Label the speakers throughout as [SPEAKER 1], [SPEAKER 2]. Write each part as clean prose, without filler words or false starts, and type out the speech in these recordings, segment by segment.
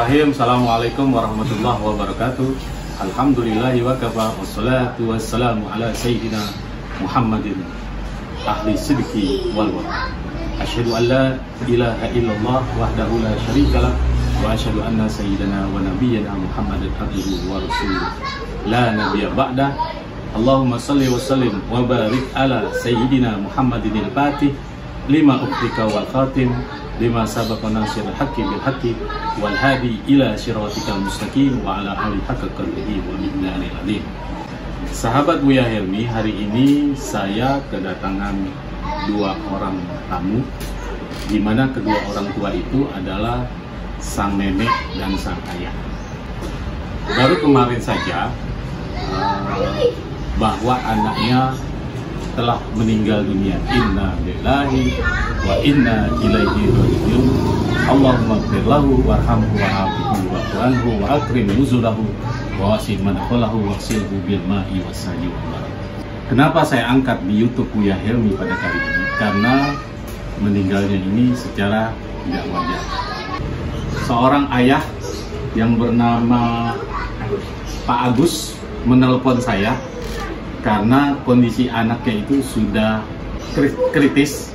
[SPEAKER 1] Bismillahirrahmanirrahim. Assalamualaikum warahmatullahi wabarakatuh. Alhamdulillahi wa kafa. Wassalatu wassalamu ala sayyidina Muhammadin ahli sidqi wal wara. Asyhadu an la ilaha illallah wahdahu la syarikalah wa asyhadu anna sayyidana wa nabiyyana Muhammadan abduhu wa rasuluh. La nabiyya ba'da. Allahumma salli wa sallim wa barik ala sayyidina Muhammadin al-Fatih lima uqtika wal khatim lima sabaqa nasirul haqqi bil haqqi wal hadi ila siratikal mustaqim wa ala alihi haqqa qadrihi wa miqdaril azim. Sahabat Buya Helmi, hari ini saya kedatangan dua orang tamu, di mana kedua orang tua itu adalah sang nenek dan sang ayah. Baru kemarin saja bahwa anaknya telah meninggal dunia. Inna lillahi wa inna ilaihi raji'un. Allahumma ighfir lahu warhamhu wa'afihi wa'fu anhu wa akrim nuzulahu wa wasi' madkhalahu waghsilhu bil ma'i wassalji wal barad. Kenapa saya angkat di YouTube Buya Helmi pada kali ini? Karena meninggalnya ini secara tidak wajar. Seorang ayah yang bernama Pak Agus menelpon saya karena kondisi anaknya itu sudah kritis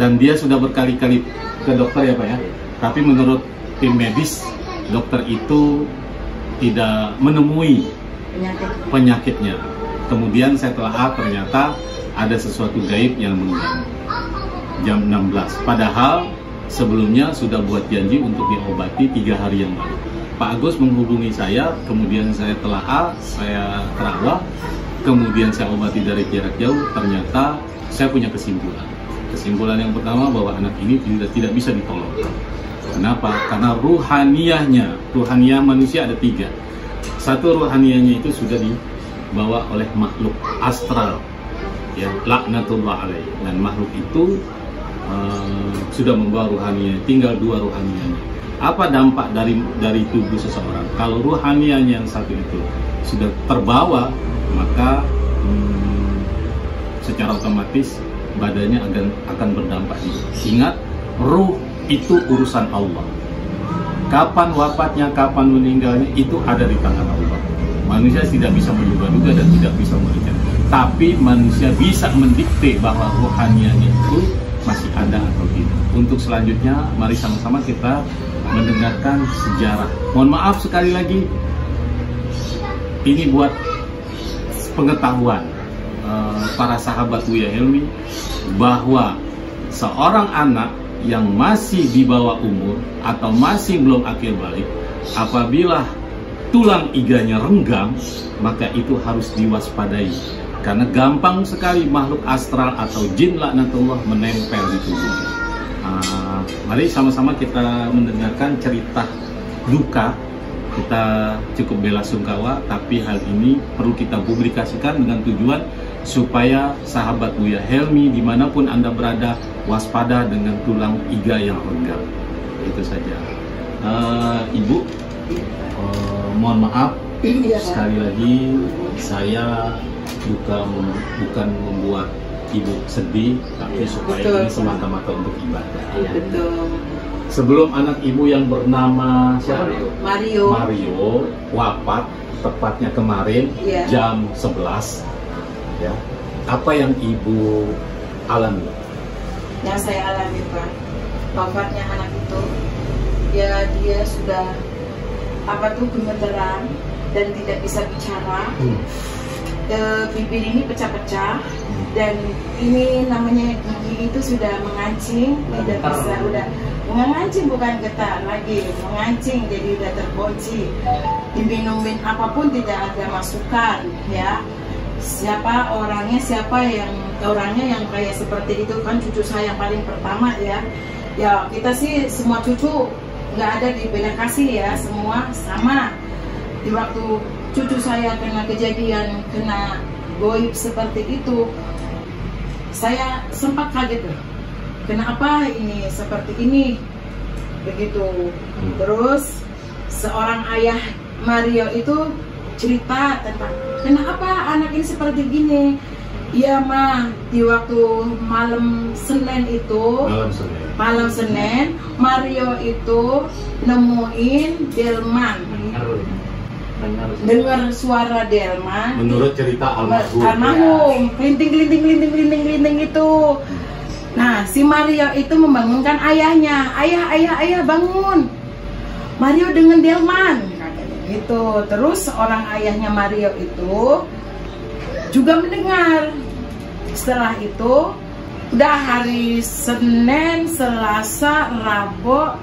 [SPEAKER 1] dan dia sudah berkali-kali ke dokter ya Pak ya. Tapi menurut tim medis, dokter itu tidak menemui penyakitnya. Kemudian saya telah ternyata ada sesuatu gaib yang mengganggu. Jam 16. Padahal sebelumnya sudah buat janji untuk diobati 3 hari yang lalu. Pak Agus menghubungi saya, kemudian saya telah saya terawih. Kemudian saya obati dari jarak jauh, ternyata saya punya kesimpulan. Kesimpulan yang pertama bahwa anak ini tidak bisa ditolong. Kenapa? Karena ruhaniyah manusia ada 3. Satu, ruhaniyahnya itu sudah dibawa oleh makhluk astral, ya, laknatullah alaih. Dan makhluk itu sudah membawa ruhaniyah. Tinggal 2 ruhaniyahnya. Apa dampak dari tubuh seseorang? Kalau ruhaniyahnya yang satu itu sudah terbawa, maka secara otomatis badannya akan berdampak. Ingat, ruh itu urusan Allah. Kapan wafatnya, kapan meninggalnya, itu ada di tangan Allah. Manusia tidak bisa menduga-duga dan tidak bisa merencanakan. Tapi manusia bisa mendikte bahwa ruhaniyahnya itu masih ada atau tidak. Untuk selanjutnya, mari sama-sama kita mendengarkan sejarah. Mohon maaf sekali lagi, ini buat pengetahuan para sahabat Buya Helmi bahwa seorang anak yang masih di bawah umur atau masih belum akil balik, apabila tulang iganya renggang, maka itu harus diwaspadai karena gampang sekali makhluk astral atau jin laknatullah menempel di tubuh. Mari sama-sama kita mendengarkan cerita duka. Kita cukup bela sungkawa, tapi hal ini perlu kita publikasikan dengan tujuan supaya sahabat Buya Helmi dimanapun Anda berada waspada dengan tulang iga yang renggang. Itu saja. Ibu, mohon maaf sekali lagi, saya bukan membuat Ibu sedih, tapi supaya ini semata-mata untuk ibadah.
[SPEAKER 2] Betul.
[SPEAKER 1] Sebelum anak Ibu yang bernama siapa?
[SPEAKER 2] Mario
[SPEAKER 1] wafat, tepatnya kemarin jam 11, ya. Apa yang Ibu alami?
[SPEAKER 2] Yang saya alami, Pak, wafatnya anak itu, ya dia sudah gemeteran dan tidak bisa bicara. Bibir ini pecah-pecah dan ini namanya gigi itu sudah mengancing, tidak bisa, udah mengancing, bukan getar lagi, mengancing, jadi udah terkunci. Diminumin apapun tidak ada masukan, ya. Siapa orangnya yang kayak seperti itu, kan cucu saya yang paling pertama, ya. Ya kita sih semua cucu nggak ada di beda kasih, ya, semua sama. Di waktu cucu saya kena kejadian, kena goib seperti itu, saya sempat kaget, kenapa ini seperti ini, begitu. Terus seorang ayah Mario itu cerita tentang kenapa anak ini seperti gini. Iya, Ma, di waktu malam Senin itu, malam Senin Mario itu nemuin Delman, dengar suara Delman.
[SPEAKER 1] Menurut cerita
[SPEAKER 2] almarhum, kelinting itu. Nah, si Mario itu membangunkan ayahnya, ayah bangun, Mario dengan Delman, gitu. Terus orang ayahnya Mario itu juga mendengar. Setelah itu udah hari Senin, Selasa, Rabu.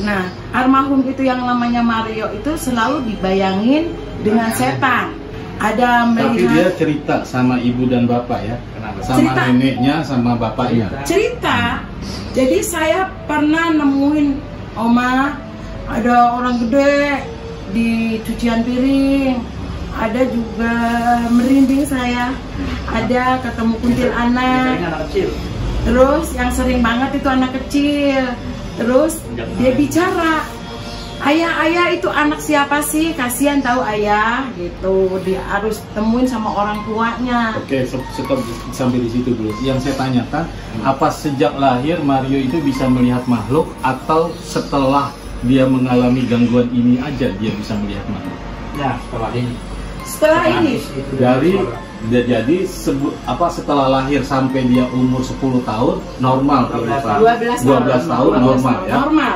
[SPEAKER 2] Nah, almarhum itu yang namanya Mario itu selalu dibayangin dengan setan. Ada melihat.
[SPEAKER 1] Tapi dia cerita sama ibu dan bapak ya, sama cerita. Neneknya, sama bapaknya.
[SPEAKER 2] Cerita. Jadi saya pernah nemuin Oma, ada orang gede di cucian piring. Ada juga merinding saya. Ada ketemu kuntilanak. Terus yang sering banget itu anak kecil. Terus dia bicara, ayah itu anak siapa sih? Kasihan tahu ayah, gitu. Dia harus temuin sama orang tuanya.
[SPEAKER 1] Oke, stop sampai di situ dulu. Yang saya tanyakan, apa sejak lahir Mario itu bisa melihat makhluk, atau setelah dia mengalami gangguan ini aja dia bisa melihat makhluk?
[SPEAKER 3] Ya, setelah ini.
[SPEAKER 2] Setelah ini.
[SPEAKER 1] Jadi setelah lahir sampai dia umur 10 tahun normal,
[SPEAKER 2] 12
[SPEAKER 1] tahun normal ya.
[SPEAKER 2] Normal,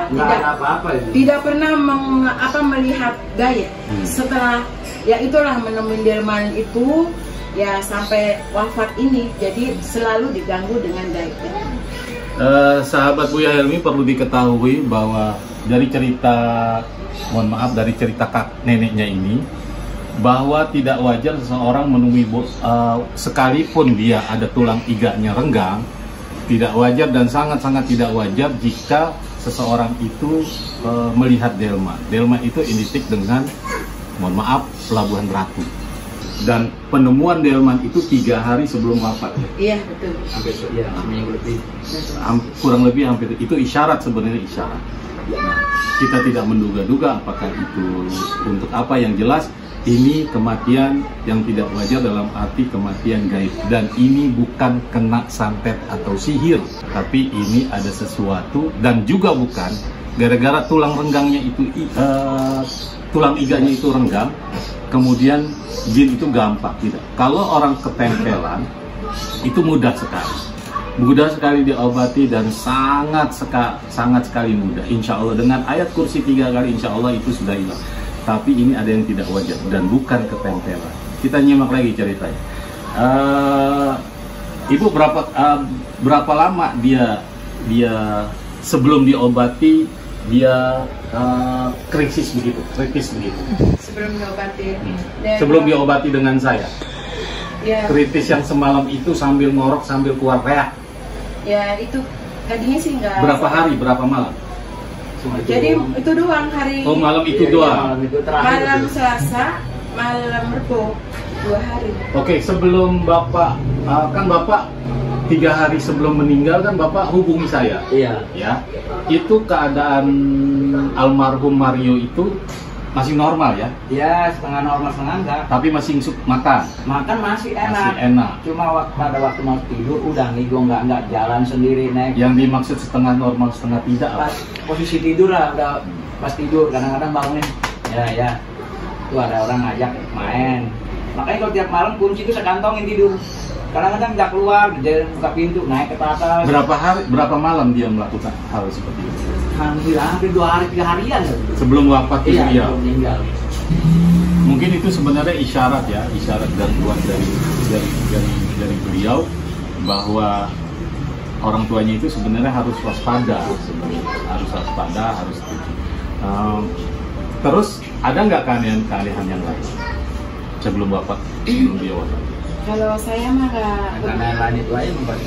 [SPEAKER 2] tidak pernah melihat gaib. Setelah ya itulah menemuin Delman itu ya sampai wafat ini, jadi selalu diganggu dengan gaib.
[SPEAKER 1] Sahabat Buya Helmi, perlu diketahui bahwa dari cerita, mohon maaf, dari cerita neneknya ini, bahwa tidak wajar seseorang menemui sekalipun dia ada tulang iganya renggang, tidak wajar dan sangat-sangat tidak wajar jika seseorang itu melihat Delman. Delman itu identik dengan, mohon maaf, Pelabuhan Ratu. Dan penemuan Delman itu 3 hari sebelum wafat.
[SPEAKER 2] Iya, betul.
[SPEAKER 3] Hampir seminggu lebih.
[SPEAKER 1] Kurang lebih hampir, itu isyarat sebenarnya, isyarat. Nah, kita tidak menduga-duga apakah itu untuk apa, yang jelas ini kematian yang tidak wajar dalam arti kematian gaib, dan ini bukan kena santet atau sihir, tapi ini ada sesuatu, dan juga bukan gara-gara tulang renggangnya itu tulang iganya itu renggang, kemudian jin itu gampang, tidak. Kalau orang ketempelan itu mudah sekali diobati, dan sangat sekali mudah. Insya Allah dengan ayat kursi 3 kali insya Allah itu sudah hilang. Tapi ini ada yang tidak wajar dan bukan ketempelan. Kita nyimak lagi ceritanya. Ibu berapa lama dia sebelum diobati dia kritis begitu? Sebelum diobati dengan saya. Ya. Kritis yang semalam itu sambil ngorok sambil keluar reak.
[SPEAKER 2] Ya itu tadinya sih enggak.
[SPEAKER 1] Berapa hari, berapa malam?
[SPEAKER 2] Jadi itu doang hari.
[SPEAKER 1] Oh, malam itu doang.
[SPEAKER 2] Malam Selasa, malam Rabu, 2 hari.
[SPEAKER 1] Oke, sebelum Bapak kan Bapak 3 hari sebelum meninggal kan Bapak hubungi saya.
[SPEAKER 3] Iya.
[SPEAKER 1] Ya. Itu keadaan almarhum Mario itu masih normal ya?
[SPEAKER 3] Ya, setengah normal, setengah enggak.
[SPEAKER 1] Tapi masih makan?
[SPEAKER 3] Makan masih enak.
[SPEAKER 1] Masih enak.
[SPEAKER 3] Cuma pada waktu mau tidur udah ngigo, nggak jalan sendiri naik.
[SPEAKER 1] Yang dimaksud setengah normal, setengah tidak?
[SPEAKER 3] Pas posisi tidur lah, udah pas tidur kadang-kadang bangunin. Ya. Tuh ada orang ngajak main. Makanya kalau tiap malam kunci itu saya kantongin tidur. Kadang-kadang nggak keluar, dia buka pintu naik ke atas.
[SPEAKER 1] Berapa malam dia melakukan hal seperti itu?
[SPEAKER 3] Hampir 2 hari, 3 harian.
[SPEAKER 1] Sebelum wafat itu
[SPEAKER 3] iya, sebelum meninggal.
[SPEAKER 1] Mungkin itu sebenarnya isyarat ya, isyarat gangguan dari beliau, bahwa orang tuanya itu sebenarnya harus waspada, harus terus ada nggak keanehan yang lain sebelum dia wafat?
[SPEAKER 2] Kalau saya mah nggak.
[SPEAKER 3] Karena lain itu aja membuat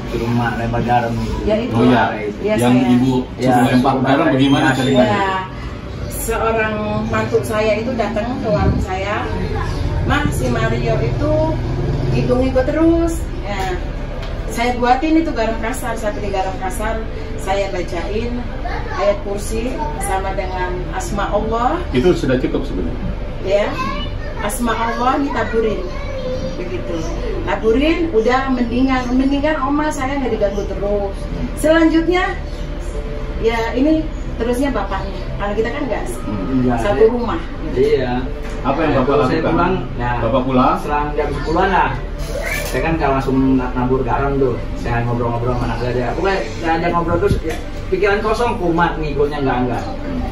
[SPEAKER 3] di rumah lempar garam.
[SPEAKER 2] Ya itu.
[SPEAKER 1] Oh ya, yang saya. Ibu suruh lempar garam bagaimana ceritanya?
[SPEAKER 2] Ya, seorang mantu saya itu datang ke warung saya, si Mario itu ngikut terus. Ya, saya buatin itu garam kasar, sampai di garam kasar saya bacain ayat kursi sama dengan asma Allah.
[SPEAKER 1] Itu sudah cukup sebenarnya.
[SPEAKER 2] Ya, asma Allah ditaburin. Begitu, taburin, udah mendingan oma saya nggak diganggu terus. Selanjutnya ya ini terusnya bapaknya. Kalau kita kan nggak satu rumah.
[SPEAKER 3] Iya.
[SPEAKER 1] Apa yang Bapak lakukan?
[SPEAKER 3] Saya pulang, nah,
[SPEAKER 1] Bapak pulang?
[SPEAKER 3] selang jam 10-an lah. Saya kan kalau langsung nabur garam tuh, saya ngobrol-ngobrol sama anak saya. Pokoknya diajak ngobrol terus, ya, pikiran kosong, kumat ngigulnya enggak.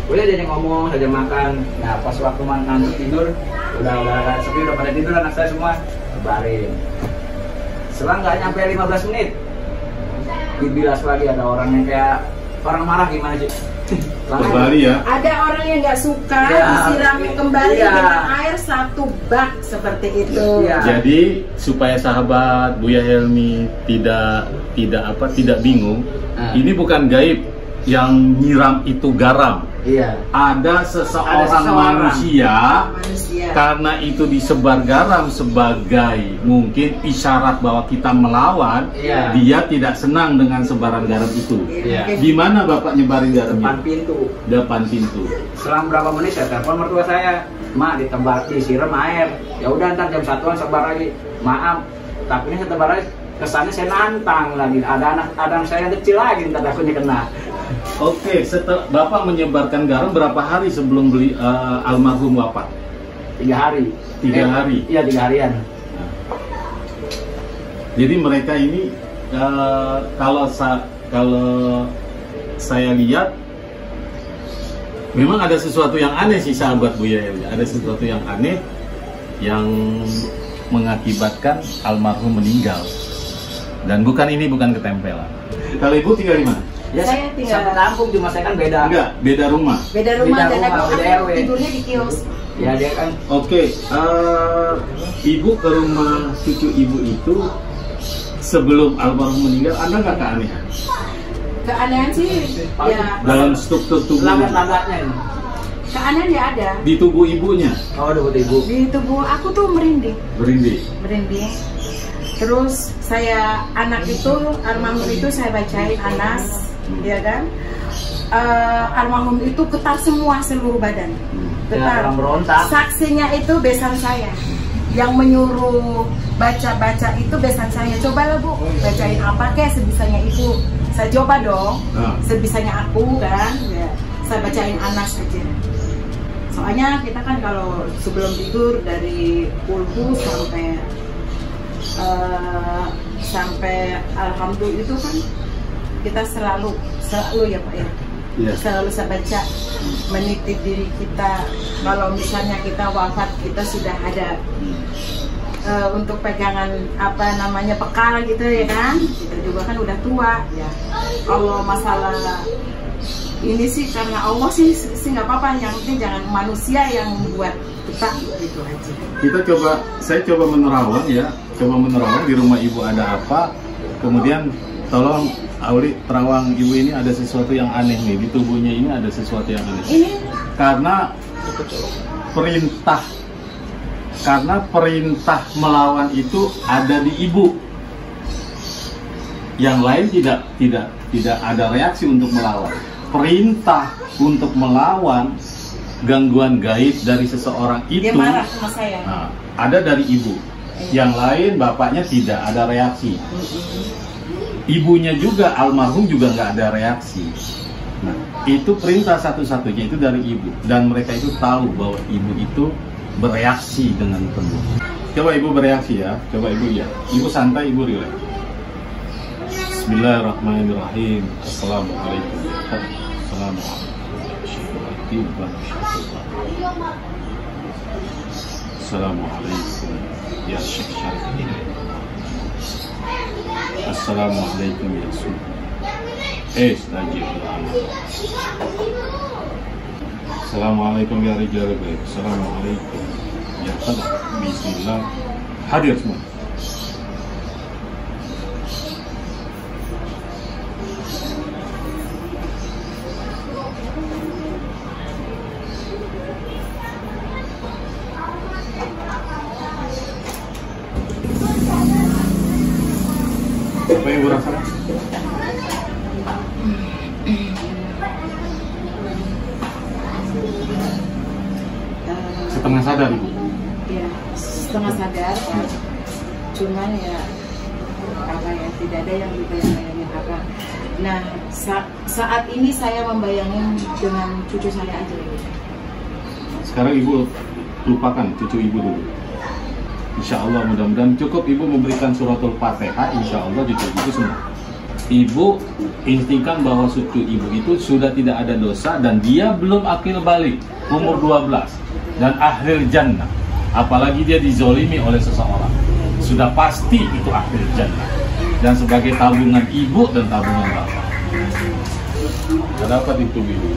[SPEAKER 3] Udah diajak ngomong, diajak makan. Nah pas waktu nanti tidur, udah sepi, udah pada tidur anak saya semua, baring. Selang nggak nyampe 15 menit, dibilas lagi ada orang yang kayak orang marah gimana sih?
[SPEAKER 1] Kembali ya.
[SPEAKER 2] Ada orang yang nggak suka
[SPEAKER 3] Ya,
[SPEAKER 2] disirami kembali
[SPEAKER 3] iya.
[SPEAKER 2] dengan air 1 bak seperti itu.
[SPEAKER 3] Iya.
[SPEAKER 1] Jadi supaya sahabat Buya Helmi tidak bingung, ini bukan gaib yang nyiram itu garam.
[SPEAKER 3] Iya.
[SPEAKER 1] Ada seseorang manusia, karena itu disebar garam sebagai mungkin isyarat bahwa kita melawan.
[SPEAKER 3] Iya.
[SPEAKER 1] Dia tidak senang dengan sebaran garam itu.
[SPEAKER 3] Iya.
[SPEAKER 1] Di mana Bapak nyebarin
[SPEAKER 3] Depan
[SPEAKER 1] garamnya?
[SPEAKER 3] pintu.
[SPEAKER 1] Depan pintu.
[SPEAKER 3] Selang berapa menit saya telepon mertua saya, mak disiram air. Ya udah ntar jam 1-an sebar lagi. Maaf, tapi ini saya tebar lagi. Kesannya saya nantang lagi. Ada anak saya yang kecil lagi, ntar takutnya kena.
[SPEAKER 1] Oke, setelah Bapak menyebarkan garam berapa hari sebelum almarhum wafat?
[SPEAKER 3] 3 hari.
[SPEAKER 1] 3 hari?
[SPEAKER 3] Iya 3 harian.
[SPEAKER 1] Jadi mereka ini kalau saya lihat memang ada sesuatu yang aneh sih sahabat Buya Helmi. Ada sesuatu yang aneh yang mengakibatkan almarhum meninggal. Dan bukan ketempelan. Kalau Ibu tinggal di mana?
[SPEAKER 3] Ya,
[SPEAKER 2] Saya tinggal
[SPEAKER 3] satu kampung, cuma saya kan beda.
[SPEAKER 1] Enggak, beda rumah.
[SPEAKER 2] Beda rumah
[SPEAKER 3] Beda
[SPEAKER 2] dan
[SPEAKER 3] rumah,
[SPEAKER 2] aku
[SPEAKER 3] beda RW.
[SPEAKER 2] tidurnya di kios.
[SPEAKER 3] Ya dia kan.
[SPEAKER 1] Oke, Ibu ke rumah cucu Ibu itu sebelum almarhum meninggal, ada nggak keanehan?
[SPEAKER 2] Keanehan sih, ya
[SPEAKER 1] Dalam struktur tubuhnya?
[SPEAKER 3] Lambat-lambatnya.
[SPEAKER 2] keanehan ya ada.
[SPEAKER 1] Di tubuh ibunya?
[SPEAKER 3] Oh, udah ibu.
[SPEAKER 2] Di tubuh aku tuh merinding.
[SPEAKER 1] Berinding?
[SPEAKER 2] Terus saya anak itu, almarhum itu saya bacain Anas, ya kan? Almarhum itu getar semua seluruh badan. Getar.
[SPEAKER 3] orang berontak.
[SPEAKER 2] Saksinya itu besan saya. Yang menyuruh baca-baca itu besan saya. Cobalah Bu, bacain apa kek sebisanya Ibu. Saya coba dong, sebisanya aku kan. Ya, saya bacain Anas aja. Soalnya kita kan kalau sebelum tidur dari kulhu sampai alhamdulillah itu kan kita selalu ya Pak ya.
[SPEAKER 1] Iya.
[SPEAKER 2] Selalu saya baca menitip diri kita kalau misalnya kita wafat kita sudah ada untuk pegangan bekal gitu ya kan, kita juga kan udah tua ya. Kalau masalah ini sih karena Allah sih nggak apa-apa, yang penting jangan manusia yang membuat kita gitu aja.
[SPEAKER 1] Saya coba menerawang ya, di rumah Ibu ada apa, kemudian tolong Auli terawang Ibu ini ada sesuatu yang aneh nih, di tubuhnya ini ada sesuatu yang aneh.
[SPEAKER 2] Ini
[SPEAKER 1] Karena perintah melawan itu ada di Ibu. Yang lain tidak ada reaksi untuk melawan. Perintah untuk melawan gangguan gaib dari seseorang itu
[SPEAKER 2] dia marah sama saya.
[SPEAKER 1] Nah, ada dari Ibu. Yang lain bapaknya tidak ada reaksi. Ibunya juga almarhum juga nggak ada reaksi. Nah, itu perintah satu-satunya itu dari Ibu, dan mereka itu tahu bahwa Ibu itu bereaksi dengan penuh. Coba Ibu bereaksi ya, coba Ibu ya. Ibu santai, Ibu rileks. Bismillahirrahmanirrahim. Assalamualaikum. Assalamualaikum ya Syekh Syarif. Assalamualaikum ya Sun. Assalamualaikum ya Rijal Baik. Assalamualaikum ya Qadar. Bismillah. Hadir semua. Apa yang Ibu rasakan? Setengah sadar Ibu?
[SPEAKER 2] Ya, setengah sadar kan. Cuman ya tidak ada yang dibayangin apa. Nah, saat ini saya membayangin dengan cucu saya aja.
[SPEAKER 1] Sekarang ibu lupakan cucu ibu dulu. Insya Allah mudah-mudahan cukup ibu memberikan suratul Fatihah. Insya Allah cucu ibu semua. Ibu intikan bahwa cucu ibu itu sudah tidak ada dosa dan dia belum akil balik, umur 12 dan akhir jannah. Apalagi dia dizolimi oleh seseorang, sudah pasti itu akhir jannah. Dan sebagai tabungan ibu dan tabungan bapak. Dapat itu ibu.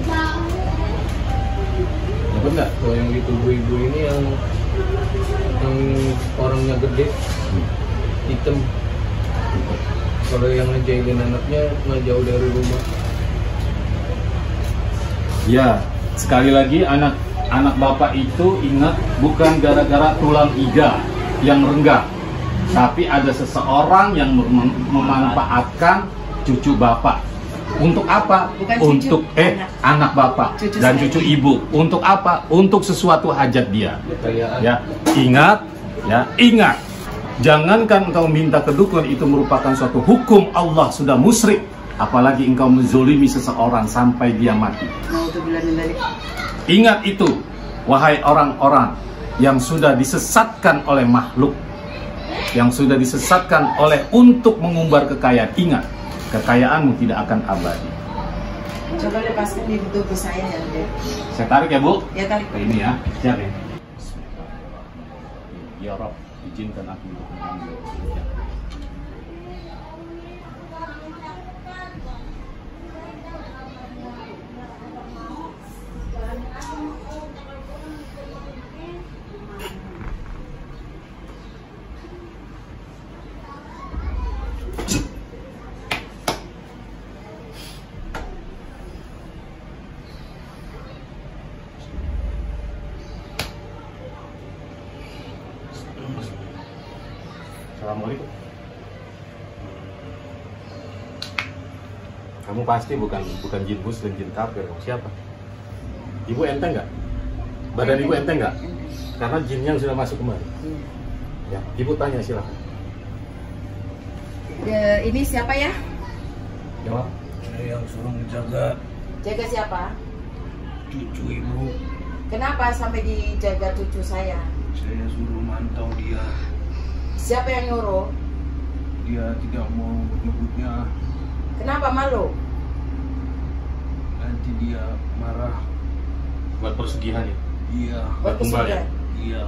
[SPEAKER 4] Dapat nggak? Kalau yang di tubuh ibu ini yang orangnya gede, hitam. Kalau yang ngejailin anaknya nggak jauh dari rumah.
[SPEAKER 1] Ya, sekali lagi anak bapak itu ingat bukan gara-gara tulang iga yang renggak, tapi ada seseorang yang memanfaatkan cucu bapak. Untuk apa?
[SPEAKER 2] Bukan
[SPEAKER 1] Untuk
[SPEAKER 2] cucu,
[SPEAKER 1] anak bapak
[SPEAKER 2] cucu
[SPEAKER 1] dan
[SPEAKER 2] saya.
[SPEAKER 1] cucu ibu. Untuk apa? Untuk sesuatu hajat dia.
[SPEAKER 4] Kekayaan.
[SPEAKER 1] Ya, ingat. Jangankan engkau minta kedukuhan, itu merupakan suatu hukum Allah, sudah musyrik. Apalagi engkau menzolimi seseorang sampai dia mati. Ingat itu, wahai orang-orang yang sudah disesatkan oleh makhluk, yang sudah disesatkan oleh untuk mengumbar kekayaan. Ingat, kekayaanmu tidak akan abadi.
[SPEAKER 2] Coba lepaskan di tubuh saya ya, Dek.
[SPEAKER 1] Saya tarik ya, Bu.
[SPEAKER 2] Ya, tarik.
[SPEAKER 1] Ke ini ya, siap ya. Ya Rob, izinkan aku untuk mengambil. Assalamualaikum. Kamu pasti bukan jin muslim, jin kafir. Siapa? Ibu enteng nggak? Badan ibu enteng nggak? Karena jinnya sudah masuk kemari. Ya, ibu tanya silakan.
[SPEAKER 2] Ini siapa ya?
[SPEAKER 1] Jawab.
[SPEAKER 4] Saya yang suruh menjaga
[SPEAKER 2] Jaga siapa?
[SPEAKER 4] cucu ibu.
[SPEAKER 2] Kenapa sampai dijaga cucu saya?
[SPEAKER 4] Saya suruh mantau dia.
[SPEAKER 2] Siapa yang nyuruh?
[SPEAKER 4] Dia tidak mau menyebutnya.
[SPEAKER 2] Kenapa malu?
[SPEAKER 4] Nanti dia marah.
[SPEAKER 1] Buat persugihan ya?
[SPEAKER 4] Iya.
[SPEAKER 1] Buat tumbal ya?
[SPEAKER 4] Iya.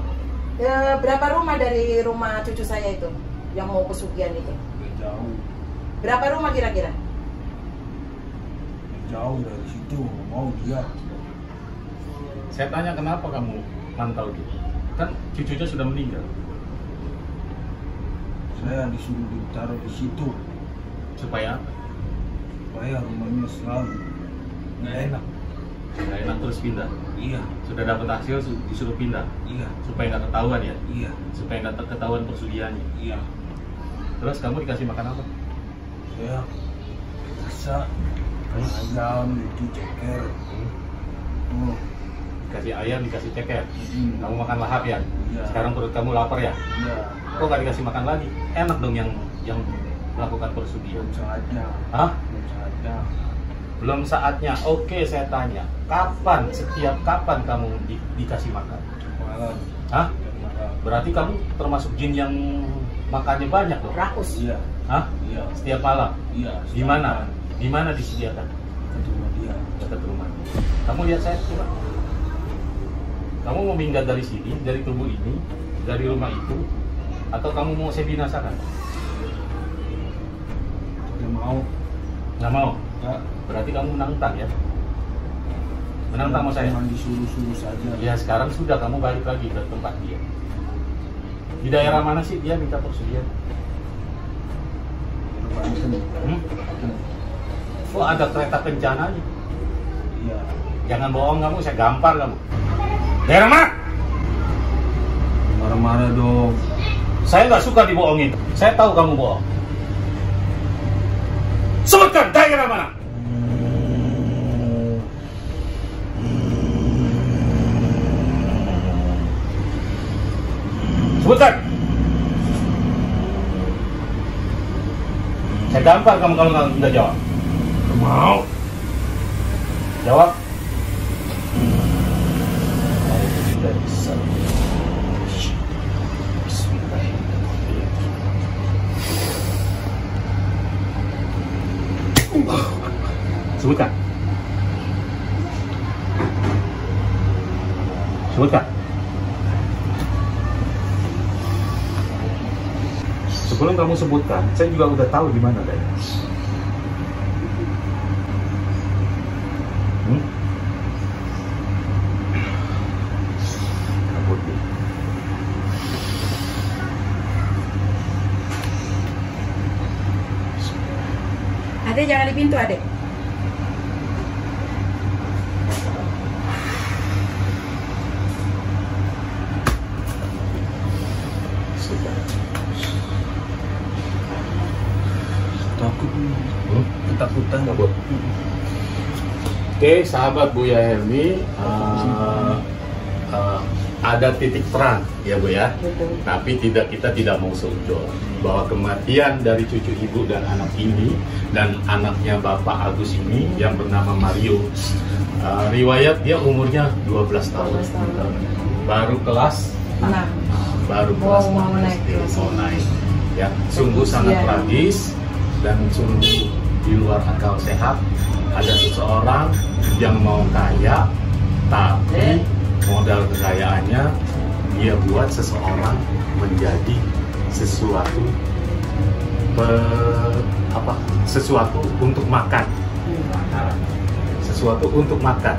[SPEAKER 2] Berapa rumah dari rumah cucu saya itu yang mau pesugihan itu?
[SPEAKER 4] Jauh.
[SPEAKER 2] Berapa rumah kira-kira?
[SPEAKER 4] Jauh dari situ. Mau dia.
[SPEAKER 1] Saya tanya kenapa kamu mantau dia? Kan cucunya sudah meninggal.
[SPEAKER 4] Saya disuruh ditaruh di situ
[SPEAKER 1] Supaya apa?
[SPEAKER 4] supaya rumahnya selalu nggak enak.
[SPEAKER 1] Nggak enak terus pindah.
[SPEAKER 4] Iya.
[SPEAKER 1] Sudah dapat hasil disuruh pindah.
[SPEAKER 4] Iya.
[SPEAKER 1] Supaya nggak ketahuan ya?
[SPEAKER 4] Iya.
[SPEAKER 1] Supaya nggak ketahuan persugihannya.
[SPEAKER 4] Iya.
[SPEAKER 1] Terus kamu dikasih makan apa?
[SPEAKER 4] Saya bisa ayam itu ceker. Oh.
[SPEAKER 1] Dikasih ayam, dikasih ceker. Kamu makan lahap ya?
[SPEAKER 4] Iya.
[SPEAKER 1] Sekarang perut kamu lapar ya?
[SPEAKER 4] Iya.
[SPEAKER 1] Kok nggak dikasih makan lagi? Enak dong yang melakukan persugihan.
[SPEAKER 4] Belum saatnya.
[SPEAKER 1] Hah?
[SPEAKER 4] Belum saatnya.
[SPEAKER 1] Belum saatnya. Oke, saya tanya. Kapan? Setiap kapan kamu dikasih makan?
[SPEAKER 4] Malam.
[SPEAKER 1] Hah?
[SPEAKER 4] Malam.
[SPEAKER 1] Berarti kamu termasuk jin yang makannya banyak dong?
[SPEAKER 2] Rakus.
[SPEAKER 4] Iya.
[SPEAKER 1] Hah?
[SPEAKER 4] Iya.
[SPEAKER 1] Setiap malam?
[SPEAKER 4] Iya.
[SPEAKER 1] Di mana? Di mana disediakan?
[SPEAKER 4] Ketemu dia.
[SPEAKER 1] Dekat rumah. Kamu lihat saya coba. Kamu mau minggat dari sini, dari tubuh ini, dari rumah itu, atau kamu mau saya binasakan?
[SPEAKER 4] Dia mau.
[SPEAKER 1] Nggak mau?
[SPEAKER 4] Ya.
[SPEAKER 1] Berarti kamu menantang ya? Menantang sama saya?
[SPEAKER 4] Cuma disuruh-suruh saja.
[SPEAKER 1] Ya sekarang sudah, kamu balik lagi ke tempat dia. Di daerah mana sih dia minta persugihan?
[SPEAKER 4] Banten.
[SPEAKER 1] Oh, ada kereta kencananya.
[SPEAKER 4] Iya.
[SPEAKER 1] Jangan bohong kamu, saya gampar kamu. Daerah mana?
[SPEAKER 4] Marah-marah dong.
[SPEAKER 1] Saya nggak suka dibohongin. Saya tahu kamu bohong. Sebutkan daerah mana? Sebutkan. Saya gampar kamu kalau nggak jawab. mau. Jawab. Sebutkan. Sebutkan. Sebelum kamu sebutkan, saya juga udah tahu di mana Daya. Kabut.
[SPEAKER 2] Adek jangan di pintu, Adek.
[SPEAKER 4] Takut. Ketakutan.
[SPEAKER 1] Kabut. Oke, sahabat Buya Helmi, ada titik terang ya Bu ya.
[SPEAKER 2] Betul.
[SPEAKER 1] Tapi kita tidak mau seujon bahwa kematian dari cucu ibu dan anak ini dan anaknya Bapak Agus ini yang bernama Mario, riwayat dia umurnya 12 tahun.
[SPEAKER 2] 12 tahun.
[SPEAKER 1] Baru kelas 6.
[SPEAKER 2] Nah,
[SPEAKER 1] Baru kelas
[SPEAKER 2] mau
[SPEAKER 1] 6
[SPEAKER 2] naik
[SPEAKER 1] SD,
[SPEAKER 2] kelas
[SPEAKER 1] mau naik. Ya, sungguh sangat
[SPEAKER 2] Iya.
[SPEAKER 1] tragis dan sungguh di luar akal sehat. Ada seseorang yang mau kaya, tapi modal kekayaannya dia buat seseorang menjadi sesuatu sesuatu untuk makan. Nah, sesuatu untuk makan.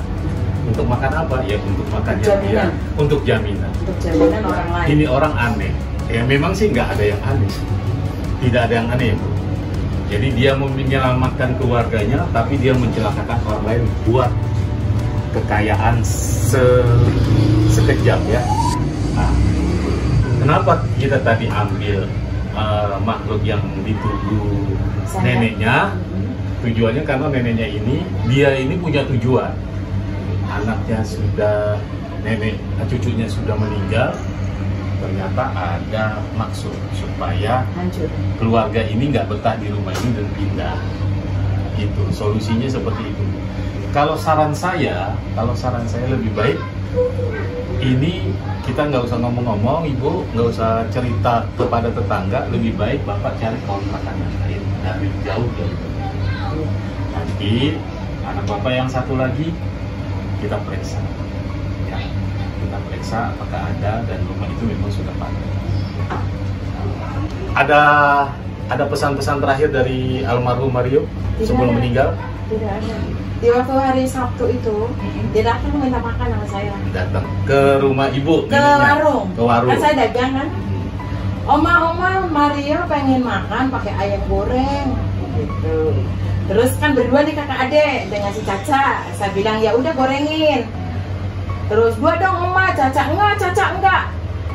[SPEAKER 1] Untuk makan apa? Ya untuk makan
[SPEAKER 2] Jaminan.
[SPEAKER 1] untuk jaminan.
[SPEAKER 2] untuk jaminan orang lain.
[SPEAKER 1] Ini orang aneh. Ya memang sih nggak ada yang aneh. Tidak ada yang aneh, Bu. Jadi dia menyelamatkan keluarganya, tapi dia mencelakakan orang lain buat kekayaan sekejap ya. Nah, kenapa kita tadi ambil makhluk yang dituduh neneknya? Tujuannya karena neneknya dia ini punya tujuan. Anaknya sudah, cucunya sudah meninggal. Ternyata ada maksud supaya
[SPEAKER 2] Hancur.
[SPEAKER 1] keluarga ini nggak betah di rumah ini dan pindah. Itu solusinya seperti itu. Kalau saran saya lebih baik ini kita nggak usah ngomong-ngomong, Ibu nggak usah cerita kepada tetangga, lebih baik Bapak cari kontrakan yang lain dari jauh-jauh. Nanti anak Bapak yang satu lagi kita periksa. Ya, kita periksa apakah ada dan rumah itu memang sudah padat. Ada pesan-pesan terakhir dari almarhum Mario sebelum meninggal?
[SPEAKER 2] Tidak ada. Di waktu hari Sabtu itu, dia datang minta makan sama saya.
[SPEAKER 1] Datang ke rumah ibu,
[SPEAKER 2] Ke
[SPEAKER 1] neneknya?
[SPEAKER 2] warung.
[SPEAKER 1] Ke warung.
[SPEAKER 2] Kan saya dagang kan. Oma Mario pengen makan pakai ayam goreng gitu. Terus kan berdua nih kakak adik dengan si Caca. Saya bilang ya udah gorengin. Terus dua dong Oma, Caca enggak.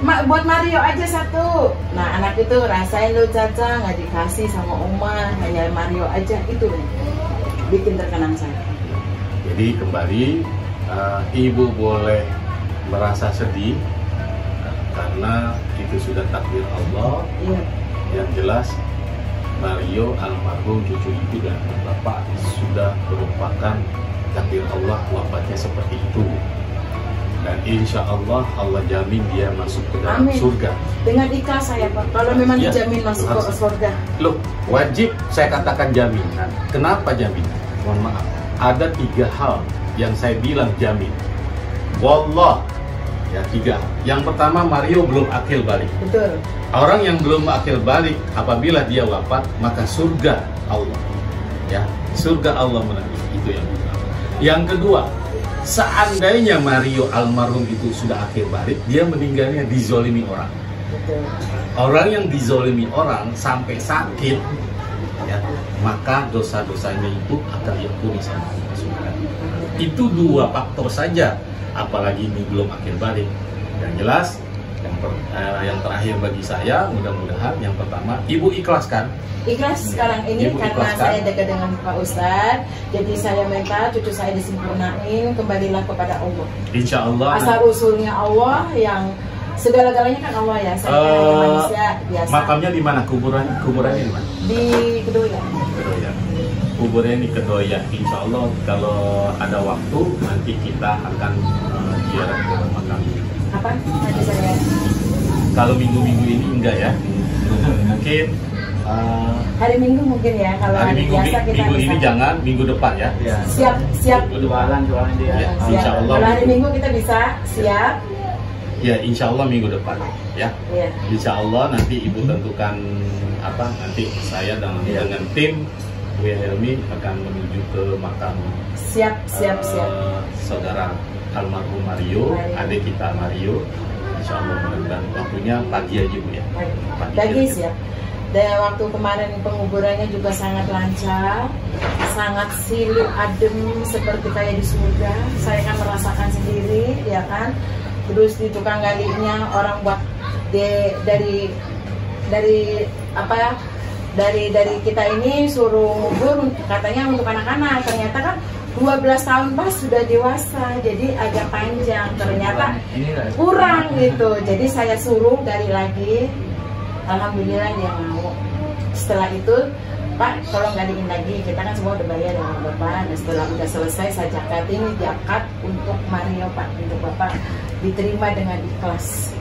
[SPEAKER 2] Buat Mario aja satu. Nah anak itu rasain lo Caca nggak dikasih sama Oma, hanya Mario aja itu nih. Bikin terkenang saya.
[SPEAKER 1] Jadi kembali ibu boleh merasa sedih karena itu sudah takdir Allah.
[SPEAKER 2] Iya.
[SPEAKER 1] Yang jelas Mario almarhum cucu ibu dan bapak sudah merupakan takdir Allah wafatnya seperti itu. Dan insya Allah jamin dia masuk ke dalam
[SPEAKER 2] Amin.
[SPEAKER 1] surga.
[SPEAKER 2] Dengan ikhlas saya Pak. Kalau memang
[SPEAKER 1] Ya,
[SPEAKER 2] dijamin masuk ke surga.
[SPEAKER 1] Loh, wajib saya katakan jaminan. Kenapa jaminan? Mohon maaf. Ada 3 hal yang saya bilang jamin. Wallah, ya 3. Yang pertama, Mario belum akil balik.
[SPEAKER 2] Betul.
[SPEAKER 1] Orang yang belum akil balik, apabila dia wafat, maka surga Allah. Ya, surga Allah menanti. Itu yang pertama. Yang kedua, seandainya Mario almarhum itu sudah akhir balik, dia meninggalnya dizolimi orang.
[SPEAKER 2] Betul.
[SPEAKER 1] Orang yang dizolimi orang sampai sakit, ya, maka dosa-dosanya itu akan diampuni sama Allah Subhanahu. Itu 2 faktor saja, apalagi ini belum akhir balik. Yang jelas, yang terakhir bagi saya, mudah-mudahan yang pertama, Ibu ikhlaskan.
[SPEAKER 2] Ikhlas sekarang ini
[SPEAKER 1] Ibu
[SPEAKER 2] karena
[SPEAKER 1] ikhlaskan.
[SPEAKER 2] saya dekat dengan Pak Ustadz. Jadi saya minta cucu saya disempurnain, kembalilah kepada Allah.
[SPEAKER 1] Insya Allah.
[SPEAKER 2] Asal usulnya Allah yang segala-galanya kan Allah ya. Saya hanya manusia biasa.
[SPEAKER 1] Makamnya di mana? Kuburannya di mana?
[SPEAKER 2] Di Kedoya.
[SPEAKER 1] Kedoya. penguburan ini Kedoya. Insya Allah kalau ada waktu nanti kita akan ziarah ke makam.
[SPEAKER 2] Kapan? Nanti saya.
[SPEAKER 1] Kalau minggu-minggu ini enggak ya. Mungkin
[SPEAKER 2] Hari Minggu mungkin ya. Kalau hari biasa kita
[SPEAKER 1] minggu ini
[SPEAKER 2] bisa.
[SPEAKER 1] jangan, minggu depan ya.
[SPEAKER 3] Ya.
[SPEAKER 2] Siap.
[SPEAKER 1] Minggu depan.
[SPEAKER 3] Jualan dia.
[SPEAKER 1] Ya,
[SPEAKER 2] Siap.
[SPEAKER 1] insya Allah.
[SPEAKER 2] Kalau hari Minggu kita bisa siap.
[SPEAKER 1] Ya, insya Allah minggu depan ya.
[SPEAKER 2] Iya.
[SPEAKER 1] Insya Allah nanti ibu tentukan apa, nanti saya dengan tim Bu Helmi akan menuju ke makam
[SPEAKER 2] Siap.
[SPEAKER 1] saudara almarhum Mario, adik kita Mario. Insya Allah mudah-mudahan waktunya pagi aja Bu ya.
[SPEAKER 2] Pagi siap. Dan waktu kemarin penguburannya juga sangat lancar, sangat silih adem seperti kayak di surga. Saya kan merasakan sendiri, ya kan. Terus di tukang galinya orang buat dari kita ini suruh ngubur katanya untuk anak-anak, ternyata kan 12 tahun pas sudah dewasa, jadi agak panjang, ternyata kurang gitu. Jadi saya suruh gali lagi, alhamdulillah dia mau. Setelah itu, Pak, tolong galiin lagi, kita kan semua udah bayar dengan Bapak. Dan setelah udah selesai, saya zakat ini zakat untuk Mario, Pak, untuk Bapak diterima dengan ikhlas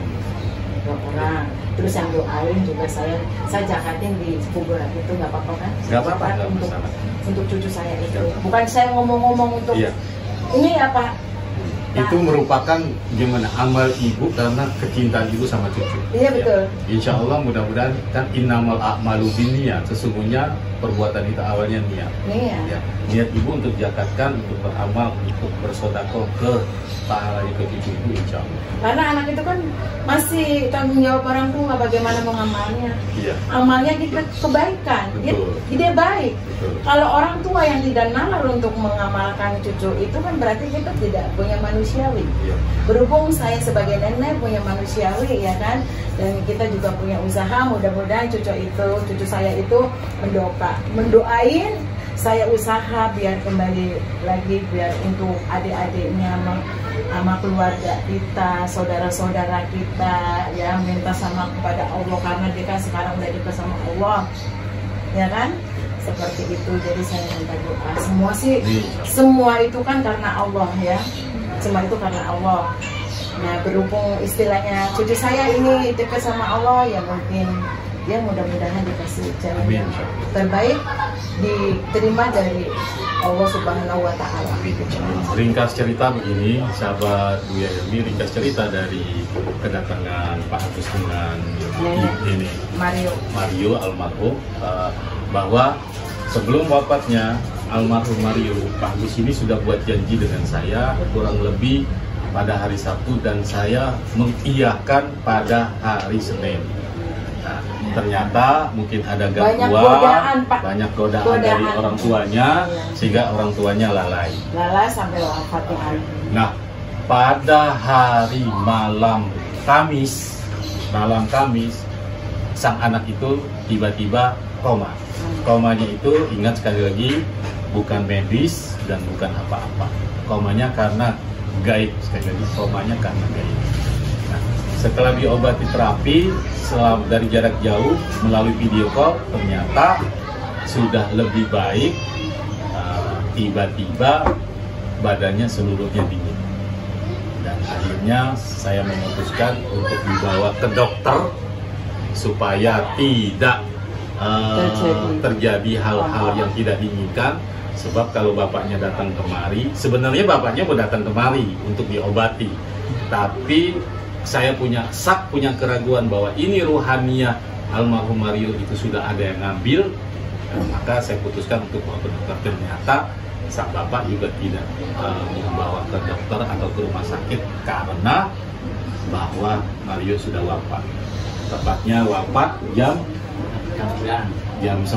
[SPEAKER 2] 2 orang. Terus yang doain juga saya zakatin di kuburan itu, nggak apa-apa kan?
[SPEAKER 1] Nggak apa-apa, nggak
[SPEAKER 2] untuk,
[SPEAKER 1] masalah.
[SPEAKER 2] untuk cucu saya itu.
[SPEAKER 1] Nggak apa-apa.
[SPEAKER 2] Bukan saya ngomong-ngomong untuk
[SPEAKER 1] Iya.
[SPEAKER 2] ini ya Pak.
[SPEAKER 1] Itu merupakan gimana amal ibu karena kecintaan ibu sama cucu.
[SPEAKER 2] Iya betul.
[SPEAKER 1] Insya Allah mudah-mudahan kan innamal a'malu binniyat, sesungguhnya perbuatan itu awalnya niat.
[SPEAKER 2] Iya.
[SPEAKER 1] Ya, niat ibu untuk zakatkan, untuk beramal, untuk bersedekah ke pahalanya ke cucu ibu insya Allah.
[SPEAKER 2] Karena anak itu kan masih tanggung jawab orang tua, bagaimana mau ngamalnya.
[SPEAKER 1] Iya.
[SPEAKER 2] Amalnya kita kebaikan,
[SPEAKER 1] Betul.
[SPEAKER 2] dia baik.
[SPEAKER 1] Betul.
[SPEAKER 2] Kalau orang tua yang tidak nalar untuk mengamalkan cucu itu kan berarti kita tidak punya manusiawi.
[SPEAKER 1] Iya.
[SPEAKER 2] Berhubung saya sebagai nenek punya manusiawi ya kan, dan kita juga punya usaha, mudah-mudahan cucu saya itu mendoain saya usaha biar kembali lagi, biar untuk adik-adiknya sama keluarga kita, saudara-saudara kita ya, minta sama kepada Allah karena dia kan sekarang udah dekat sama Allah ya kan, seperti itu. Jadi saya minta doa semua itu kan karena Allah ya, semua itu karena Allah. Nah berhubung istilahnya cucu saya ini dekat sama Allah ya, mungkin ya mudah-mudahan dikasih jalan yang terbaik, diterima dari Allah Subhanahu wa Ta'ala.
[SPEAKER 1] Ringkas cerita begini, sahabat Buya Helmi, ringkas cerita dari kedatangan Pak Agus dengan ini Mario almarhum, bahwa sebelum wafatnya almarhum Mario, Pak Agus ini sudah buat janji dengan saya kurang lebih pada hari Sabtu, dan saya mengiyakan pada hari Senin. Nah, ternyata mungkin ada gangguan, banyak godaan dari orang tuanya, sehingga orang tuanya lalai
[SPEAKER 2] sampai wafatnya.
[SPEAKER 1] Nah, pada hari malam Kamis, sang anak itu tiba-tiba koma. Komanya itu, ingat sekali lagi, bukan medis dan bukan apa-apa. Komanya karena gaib, sekali lagi komanya karena gaib. Nah, setelah diobati terapi dari jarak jauh melalui video call, ternyata sudah lebih baik. Tiba-tiba badannya seluruhnya dingin, dan akhirnya saya memutuskan untuk dibawa ke dokter supaya tidak terjadi hal-hal yang tidak diinginkan. Sebab kalau bapaknya datang kemari, sebenarnya bapaknya mau datang kemari untuk diobati, tapi saya punya keraguan bahwa ini ruhaniyah almarhum Mario itu sudah ada yang ngambil. Maka saya putuskan untuk bawa ke dokter. Ternyata sang bapak juga tidak membawa ke dokter atau ke rumah sakit karena bahwa Mario sudah wafat. Tepatnya wafat jam 9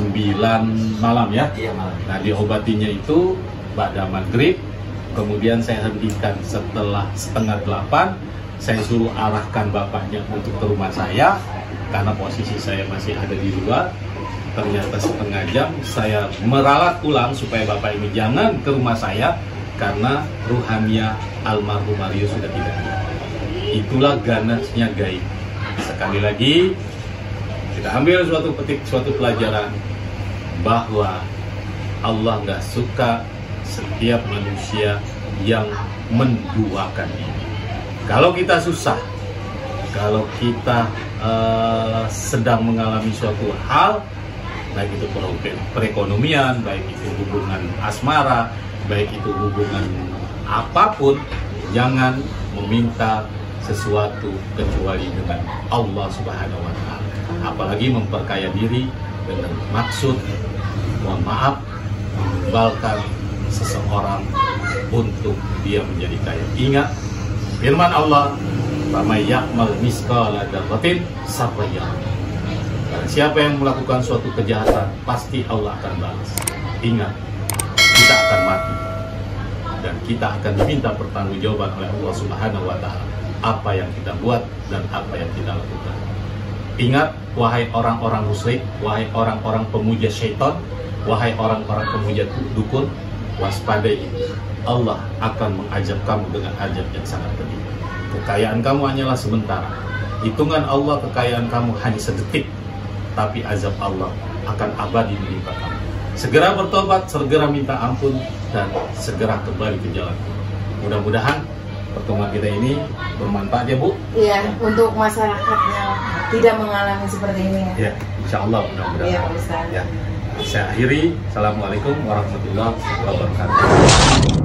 [SPEAKER 1] malam ya.
[SPEAKER 3] Iya, malam.
[SPEAKER 1] Nah, diobatinya itu pada maghrib, kemudian saya hentikan setelah setengah 8. Saya suruh arahkan bapaknya untuk ke rumah saya karena posisi saya masih ada di luar. Ternyata setengah jam saya meralat pulang supaya bapak ini jangan ke rumah saya karena ruhaniyah almarhum Mario sudah tidak ada. Itulah ganasnya gaib. Sekali lagi kita ambil suatu pelajaran bahwa Allah nggak suka setiap manusia yang menduakan diri. Kalau kita susah, kalau kita sedang mengalami suatu hal, baik itu perekonomian, baik itu hubungan asmara, baik itu hubungan apapun, jangan meminta sesuatu kecuali dengan Allah Subhanahu wa Ta'ala. Apalagi memperkaya diri dengan maksud, mohon maaf, mengembalikan seseorang untuk dia menjadi kaya. Ingat firman Allah, "Faman ya'mal misqala dzarratin sarran yarah." Siapa yang melakukan suatu kejahatan, pasti Allah akan balas. Ingat, kita akan mati dan kita akan diminta pertanggungjawaban oleh Allah Subhanahu wa Ta'ala apa yang kita buat dan apa yang kita lakukan. Ingat, wahai orang-orang musyrik, wahai orang-orang pemuja syaitan, wahai orang-orang pemuja dukun, waspadai, Allah akan mengajab kamu dengan ajab yang sangat pedih. Kekayaan kamu hanyalah sementara. Hitungan Allah, kekayaan kamu hanya sedetik, tapi azab Allah akan abadi menimpa kamu. Segera bertobat, segera minta ampun, dan segera kembali ke jalan. Mudah-mudahan pertemuan kita ini bermanfaat ya Bu.
[SPEAKER 2] Iya, untuk masyarakatnya tidak mengalami seperti ini ya.
[SPEAKER 1] Ya, insya Allah mudah-mudahan.
[SPEAKER 2] Iya, Ustaz.
[SPEAKER 1] Ya. Saya akhiri. Assalamualaikum warahmatullahi wabarakatuh.